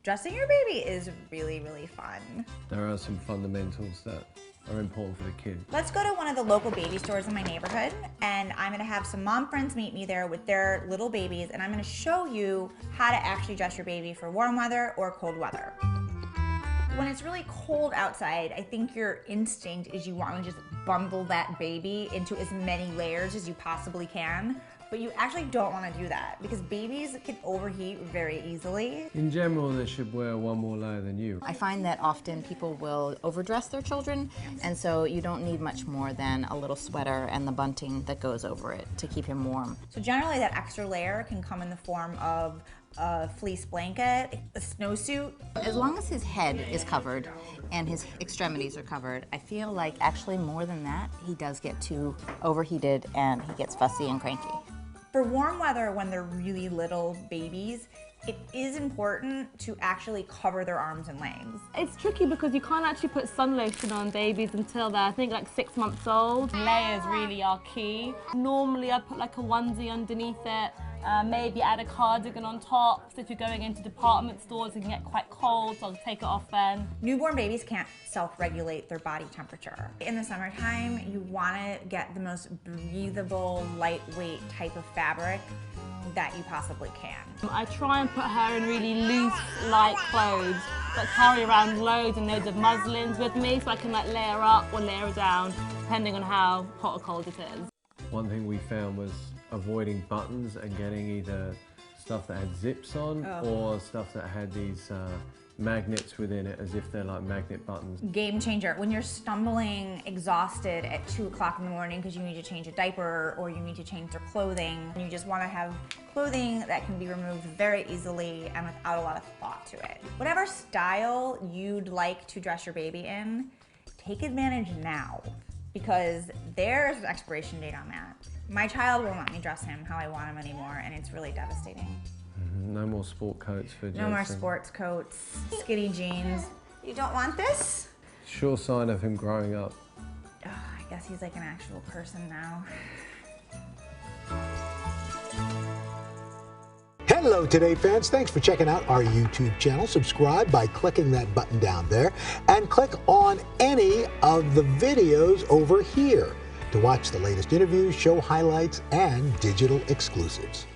Dressing your baby is really, really fun. There are some fundamentals that are important for the kid. Let's go to one of the local baby stores in my neighborhood, and I'm gonna have some mom friends meet me there with their little babies, and I'm gonna show you how to actually dress your baby for warm weather or cold weather. When it's really cold outside, I think your instinct is you want to just bundle that baby into as many layers as you possibly can. But you actually don't want to do that because babies can overheat very easily. In general, they should wear one more layer than you. I find that often people will overdress their children, and so you don't need much more than a little sweater and the bunting that goes over it to keep him warm. So generally that extra layer can come in the form of a fleece blanket, a snowsuit. As long as his head is covered and his extremities are covered, I feel like actually more than that, he does get too overheated and he gets fussy and cranky. For warm weather, when they're really little babies, it is important to actually cover their arms and legs. It's tricky because you can't actually put sun lotion on babies until they're, I think, like 6 months old. Layers really are key. Normally I put like a onesie underneath it, maybe add a cardigan on top. So if you're going into department stores, it can get quite cold, so I'll take it off then. Newborn babies can't self-regulate their body temperature. In the summertime, you want to get the most breathable, lightweight type of fabric that you possibly can. I try and put her in really loose, light clothes, but carry around loads and loads of muslins with me so I can like layer up or layer down, depending on how hot or cold it is. One thing we found was avoiding buttons and getting either stuff that had zips on or stuff that had these magnets within it, as if they're like magnet buttons. Game changer. When you're stumbling exhausted at 2 o'clock in the morning because you need to change a diaper or you need to change their clothing, and you just want to have clothing that can be removed very easily and without a lot of thought to it. Whatever style you'd like to dress your baby in, take advantage now because there's an expiration date on that. My child won't let me dress him how I want him anymore, and it's really devastating. No more sport coats for Jason. No more sports coats, skinny jeans. You don't want this? Sure sign of him growing up. Oh, I guess he's like an actual person now. Hello Today fans, thanks for checking out our YouTube channel. Subscribe by clicking that button down there and click on any of the videos over here to watch the latest interviews, show highlights, and digital exclusives.